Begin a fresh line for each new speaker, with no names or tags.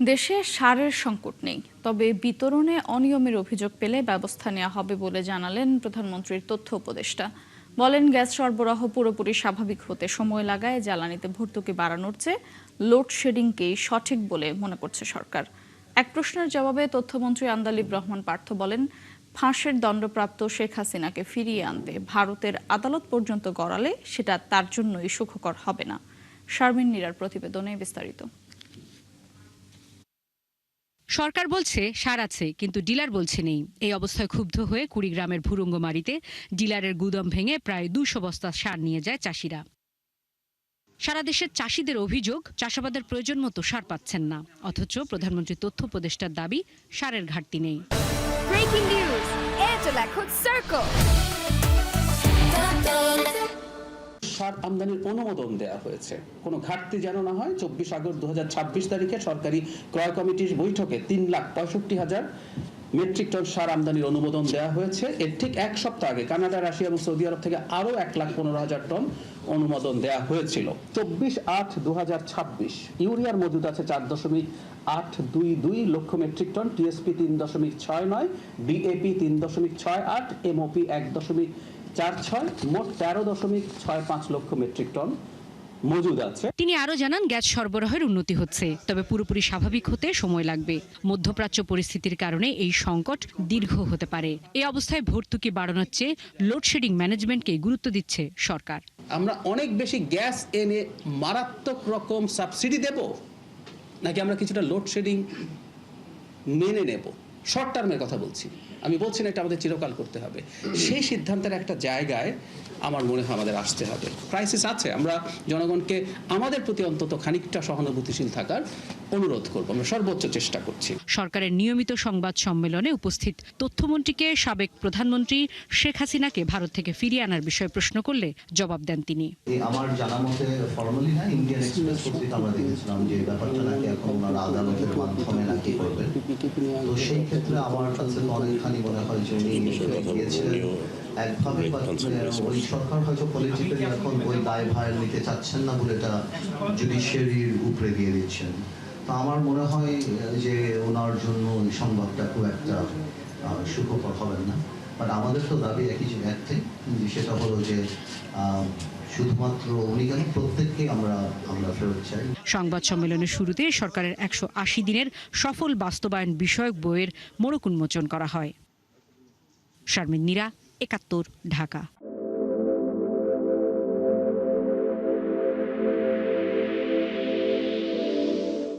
দেশে সারের সংকট নেই, তবে বিতরণে অনিয়মের অভিযোগ পেলে ব্যবস্থা নেওয়া হবে বলে জানালেন প্রধানমন্ত্রীর তথ্য উপদেষ্টা। বলেন, গ্যাস সরবরাহ পুরোপুরি স্বাভাবিক হতে সময় লাগায় জ্বালানিতে ভর্তুকি বাড়ানোর চেয়ে লোডশেডিংকেই সঠিক বলে মনে করছে সরকার। এক প্রশ্নের জবাবে তথ্যমন্ত্রী আন্দালিব রহমান পার্থ বলেন, ফাঁসের দণ্ডপ্রাপ্ত শেখ হাসিনাকে ফিরিয়ে আনতে ভারতের আদালত পর্যন্ত গড়ালে সেটা তার জন্যই সুখকর হবে না। শারমিন নীরার প্রতিবেদনে বিস্তারিত।
সরকার বলছে সার আছে, কিন্তু ডিলার বলছে নেই। এই অবস্থায় ক্ষুব্ধ হয়ে কুড়িগ্রামের ভুরুঙ্গমারীতে ডিলারের গুদাম ভেঙে প্রায় 200 বস্তা সার নিয়ে যায় চাষিরা। সারা দেশের চাষিদের অভিযোগ, চাষাবাদের প্রয়োজন মতো সার পাচ্ছেন না, অথচ প্রধানমন্ত্রী তথ্য উপদেষ্টার দাবি সারের ঘাটতি নেই।
ব্রেকিং নিউজ, এয়ারটেল এখন সার্কেল।
সার আমদানির অনুমোদন দেওয়া হয়েছে, কোনো ঘাটতি যেন না হয়। 24 আগস্ট 2026 তারিখে সরকারি ক্রয় কমিটির বৈঠকে 3,65,000 মেট্রিক টন সার আমদানির অনুমোদন দেওয়া হয়েছে। এর ঠিক এক সপ্তাহ আগে কানাডা, রাশিয়া এবং সৌদি আরব থেকে আরও 1,15,000 টন অনুমোদন দেওয়া হয়েছিল। 24/8/2026 ইউরিয়ার মজুদ আছে 4.822 লক্ষ metric ton, TSP 3.69, DAP 3.68, MOP 1.46, মোট 13.65 লক্ষ মেট্রিক টন মজুদ আছে।
তিনি আরো জানান, গ্যাস সরবরাহের উন্নতি হচ্ছে, তবে পুরোপুরি স্বাভাবিক হতে সময় লাগবে। মধ্যপ্রাচ্য পরিস্থিতির কারণে এই সংকট দীর্ঘ হতে পারে। এই অবস্থায় ভর্তুকি বাড়ানোর চেয়ে লোডশেডিং ম্যানেজমেন্টকে গুরুত্ব দিচ্ছে সরকার।
আমরা অনেক বেশি গ্যাস এনে মারাত্মক রকম সাবসিডি দেব, নাকি আমরা কিছুটা লোডশেডিং মেনে নেব? শর্ট টার্মের কথা বলছি, আমি বলছি না এটা আমাদের চিরকাল করতে হবে। সেই সিদ্ধান্তের একটা জায়গায় আমার মনে হয় আমাদের আসতে হবে। ক্রাইসিস আছে, আমরা জনগণকে আমাদের প্রতি অন্তত খানিকটা সহানুভূতিশীল থাকার অনুরোধ করব। আমরা সর্বোচ্চ চেষ্টা করছি।
সরকারের নিয়মিত সংবাদ সম্মেলনে উপস্থিত তথ্যমন্ত্রীকে সাবেক প্রধানমন্ত্রী শেখ হাসিনাকে ভারত থেকে ফিরিয়ে আনার বিষয়ে প্রশ্ন করলে জবাব দেন তিনি।
আমার জানা মতে ফর্মালি না, ইন্ডিয়ান এক্সপ্রেস পত্রিকা আমরা দেখেছিলাম যে ব্যাপারটা নাকি এখন ওনারা আদালতের মাধ্যমে নাকি করবে। তো সেই ক্ষেত্রে আমার কাছে অনেকখানি মনে হয় যে উনি গিয়েছিলেন একভাবে, ওই সরকার হয়তো পলিটিক্যালি এখন ওই দায়ভার নিতে চাচ্ছেন না বলে এটা জুডিশিয়ারির উপরে দিয়ে দিচ্ছেন। তো আমার মনে হয় যে ওনার জন্য এই সংবাদটা খুব একটা সুখকর হবেন না। বাট আমাদের তো দাবি একটাই, সেটা হলো যে শুধুমাত্র উনি কেন, প্রত্যেককে আমরা ফেরত চাই।
সংবাদ সম্মেলনের শুরুতে সরকারের 180 দিনের সফল বাস্তবায়ন বিষয়ক বইয়ের মোড়ক উন্মোচন করা হয়। শারমিন নীরা, 71, ঢাকা।